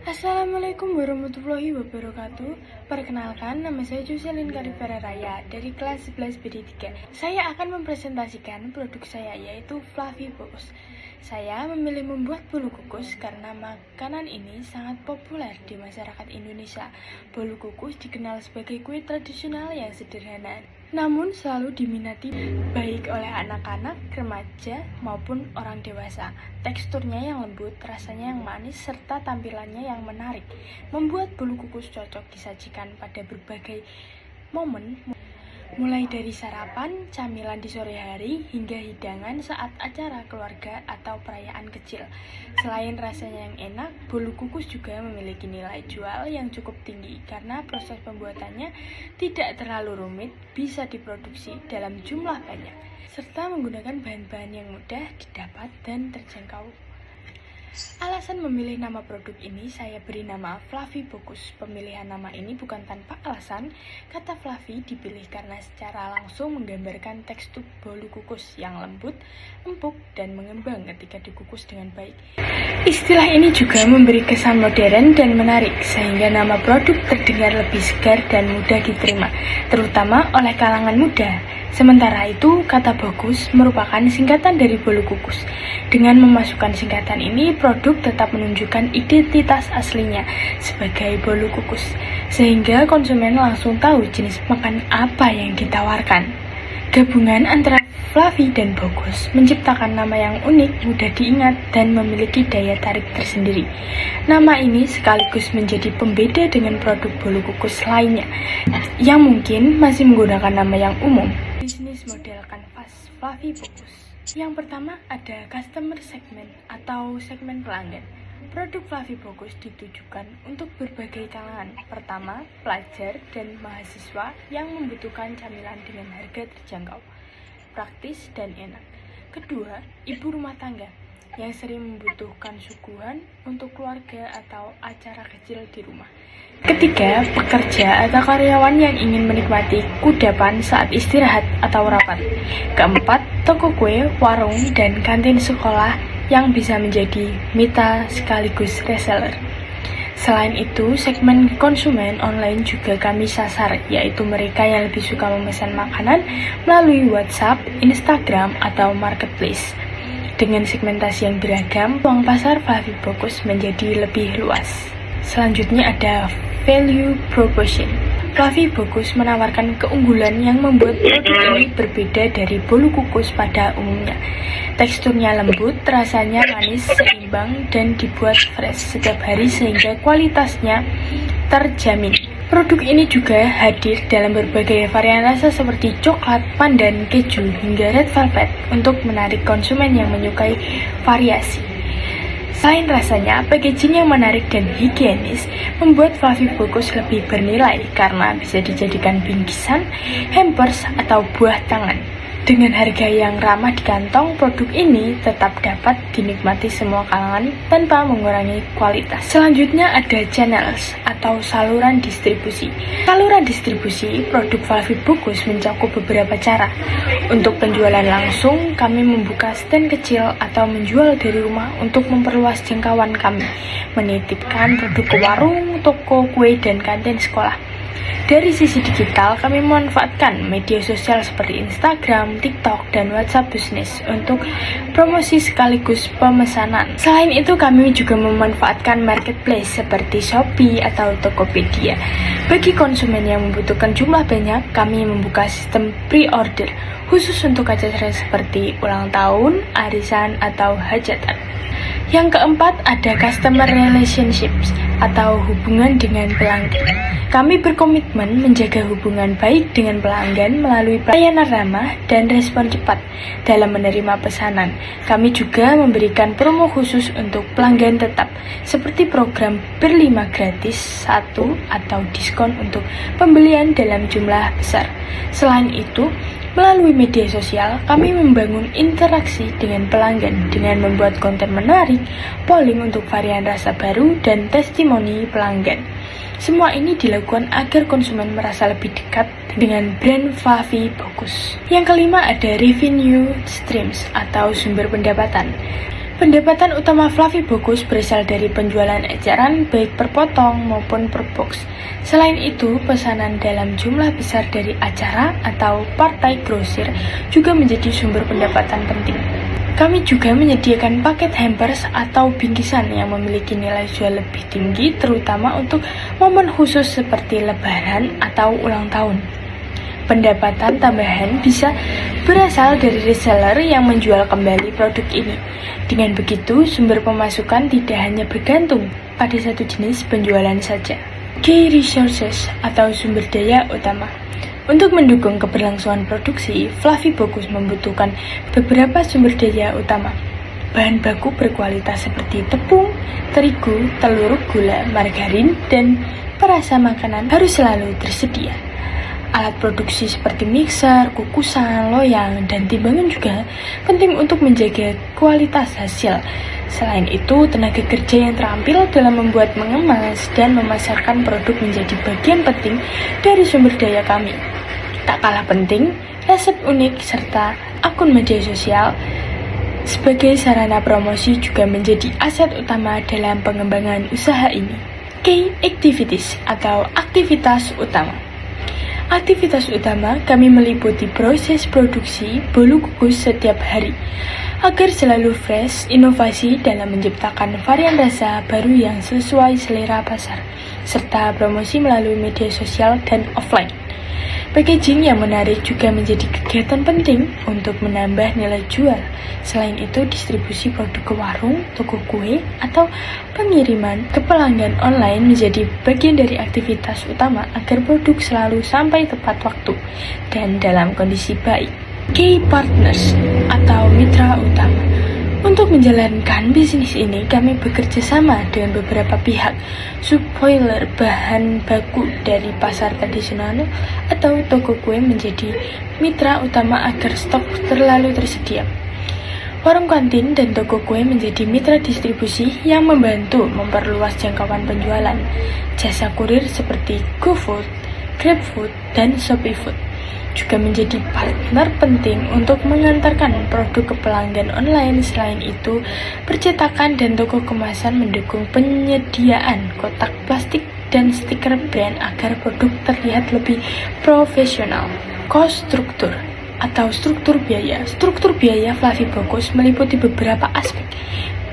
Assalamualaikum warahmatullahi wabarakatuh. Perkenalkan, nama saya Jocelyn Karifera Raya dari kelas 11 BD3. Saya akan mempresentasikan produk saya yaitu Fluffy Bogos. Saya memilih membuat bolu kukus karena makanan ini sangat populer di masyarakat Indonesia. Bolu kukus dikenal sebagai kue tradisional yang sederhana, namun selalu diminati baik oleh anak-anak, remaja, maupun orang dewasa. Teksturnya yang lembut, rasanya yang manis, serta tampilannya yang menarik membuat bolu kukus cocok disajikan pada berbagai momen, mulai dari sarapan, camilan di sore hari, hingga hidangan saat acara keluarga atau perayaan kecil. Selain rasanya yang enak, bolu kukus juga memiliki nilai jual yang cukup tinggi karena proses pembuatannya tidak terlalu rumit, bisa diproduksi dalam jumlah banyak, serta menggunakan bahan-bahan yang mudah didapat dan terjangkau. Alasan memilih nama produk ini, saya beri nama Fluffy Bogos. Pemilihan nama ini bukan tanpa alasan. Kata Fluffy dipilih karena secara langsung menggambarkan tekstur bolu kukus yang lembut, empuk, dan mengembang ketika dikukus dengan baik. Istilah ini juga memberi kesan modern dan menarik, sehingga nama produk terdengar lebih segar dan mudah diterima, terutama oleh kalangan muda. Sementara itu, kata Bogos merupakan singkatan dari bolu kukus. Dengan memasukkan singkatan ini, produk tetap menunjukkan identitas aslinya sebagai bolu kukus, sehingga konsumen langsung tahu jenis makan apa yang ditawarkan. Gabungan antara Fluffy dan Bogos menciptakan nama yang unik, mudah diingat, dan memiliki daya tarik tersendiri. Nama ini sekaligus menjadi pembeda dengan produk bolu kukus lainnya yang mungkin masih menggunakan nama yang umum. Bisnis model kanvas Fluffy Bogos. Yang pertama ada customer segment atau segmen pelanggan. Produk Fluffy Bogos ditujukan untuk berbagai kalangan. Pertama, pelajar dan mahasiswa yang membutuhkan camilan dengan harga terjangkau, praktis dan enak. Kedua, ibu rumah tangga yang sering membutuhkan suguhan untuk keluarga atau acara kecil di rumah. Ketiga, pekerja atau karyawan yang ingin menikmati kudapan saat istirahat atau rapat. Keempat, toko kue, warung, dan kantin sekolah yang bisa menjadi mitra sekaligus reseller. Selain itu, segmen konsumen online juga kami sasar, yaitu mereka yang lebih suka memesan makanan melalui WhatsApp, Instagram, atau Marketplace. Dengan segmentasi yang beragam, peluang pasar Fluffy Bogos menjadi lebih luas. Selanjutnya ada value proposition. Fluffy Bogos menawarkan keunggulan yang membuat produk ini berbeda dari bolu kukus pada umumnya. Teksturnya lembut, rasanya manis, seimbang, dan dibuat fresh setiap hari sehingga kualitasnya terjamin. Produk ini juga hadir dalam berbagai varian rasa seperti coklat, pandan, keju, hingga red velvet untuk menarik konsumen yang menyukai variasi. Selain rasanya, packaging yang menarik dan higienis membuat Fluffy Bogos lebih bernilai karena bisa dijadikan bingkisan, hampers, atau buah tangan. Dengan harga yang ramah di kantong, produk ini tetap dapat dinikmati semua kalangan tanpa mengurangi kualitas. Selanjutnya ada channels atau saluran distribusi. Saluran distribusi produk Fluffy Bogos mencakup beberapa cara. Untuk penjualan langsung, kami membuka stand kecil atau menjual dari rumah untuk memperluas jangkauan kami, menitipkan produk ke warung, toko, kue, dan kantin sekolah. Dari sisi digital, kami memanfaatkan media sosial seperti Instagram, TikTok, dan WhatsApp Business untuk promosi sekaligus pemesanan. Selain itu, kami juga memanfaatkan marketplace seperti Shopee atau Tokopedia. Bagi konsumen yang membutuhkan jumlah banyak, kami membuka sistem pre-order khusus untuk acara seperti ulang tahun, arisan, atau hajatan. Yang keempat ada customer relationships atau hubungan dengan pelanggan. Kami berkomitmen menjaga hubungan baik dengan pelanggan melalui pelayanan ramah dan respon cepat dalam menerima pesanan. Kami juga memberikan promo khusus untuk pelanggan tetap, seperti program berlima gratis 1 atau diskon untuk pembelian dalam jumlah besar. Selain itu, melalui media sosial, kami membangun interaksi dengan pelanggan dengan membuat konten menarik, polling untuk varian rasa baru, dan testimoni pelanggan. Semua ini dilakukan agar konsumen merasa lebih dekat dengan brand Fluffy Bogos. Yang kelima ada revenue streams atau sumber pendapatan. Pendapatan utama Fluffy Bocuse berasal dari penjualan eceran baik per potong maupun per box. Selain itu, pesanan dalam jumlah besar dari acara atau partai grosir juga menjadi sumber pendapatan penting. Kami juga menyediakan paket hampers atau bingkisan yang memiliki nilai jual lebih tinggi, terutama untuk momen khusus seperti lebaran atau ulang tahun. Pendapatan tambahan bisa berasal dari reseller yang menjual kembali produk ini. Dengan begitu, sumber pemasukan tidak hanya bergantung pada satu jenis penjualan saja. Key resources atau sumber daya utama. Untuk mendukung keberlangsungan produksi, Fluffy Bocuse membutuhkan beberapa sumber daya utama. Bahan baku berkualitas seperti tepung, terigu, telur, gula, margarin, dan perasa makanan harus selalu tersedia. Alat produksi seperti mixer, kukusan, loyang, dan timbangan juga penting untuk menjaga kualitas hasil. Selain itu, tenaga kerja yang terampil dalam membuat, mengemas, dan memasarkan produk menjadi bagian penting dari sumber daya kami. Tak kalah penting, resep unik serta akun media sosial sebagai sarana promosi juga menjadi aset utama dalam pengembangan usaha ini. Key activities atau aktivitas utama. Aktivitas utama kami meliputi proses produksi bolu kukus setiap hari agar selalu fresh, inovasi dalam menciptakan varian rasa baru yang sesuai selera pasar, serta promosi melalui media sosial dan offline. Packaging yang menarik juga menjadi kegiatan penting untuk menambah nilai jual. Selain itu, distribusi produk ke warung, toko kue, atau pengiriman ke pelanggan online menjadi bagian dari aktivitas utama agar produk selalu sampai tepat waktu dan dalam kondisi baik. Key partners atau mitra utama. Untuk menjalankan bisnis ini, kami bekerja sama dengan beberapa pihak, supplier bahan baku dari pasar tradisional atau toko kue menjadi mitra utama agar stok selalu tersedia. Warung kantin dan toko kue menjadi mitra distribusi yang membantu memperluas jangkauan penjualan. Jasa kurir seperti GoFood, GrabFood, dan ShopeeFood juga menjadi partner penting untuk mengantarkan produk ke pelanggan online. Selain itu, percetakan dan toko kemasan mendukung penyediaan kotak plastik dan stiker brand agar produk terlihat lebih profesional. Cost struktur atau struktur biaya. Struktur biaya Fluffy Bocuse meliputi beberapa aspek.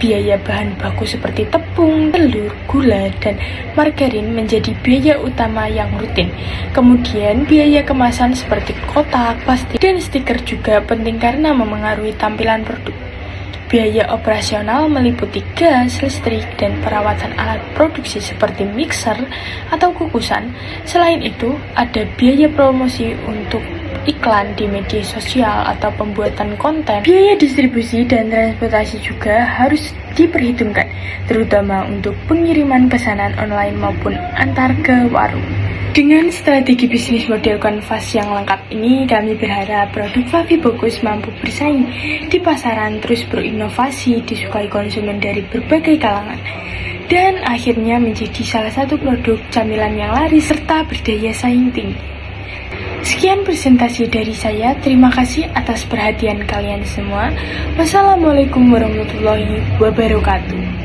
Biaya bahan baku seperti tepung, telur, gula, dan margarin menjadi biaya utama yang rutin. Kemudian biaya kemasan seperti kotak, plastik, dan stiker juga penting karena memengaruhi tampilan produk. Biaya operasional meliputi gas, listrik, dan perawatan alat produksi seperti mixer atau kukusan. Selain itu, ada biaya promosi untuk iklan di media sosial atau pembuatan konten. Biaya distribusi dan transportasi juga harus diperhitungkan, terutama untuk pengiriman pesanan online maupun antar ke warung. Dengan strategi bisnis model kanvas yang lengkap ini, kami berharap produk Fluffy Bocuse mampu bersaing di pasaran, terus berinovasi, disukai konsumen dari berbagai kalangan, dan akhirnya menjadi salah satu produk camilan yang laris serta berdaya saing tinggi. Sekian presentasi dari saya, terima kasih atas perhatian kalian semua. Wassalamualaikum warahmatullahi wabarakatuh.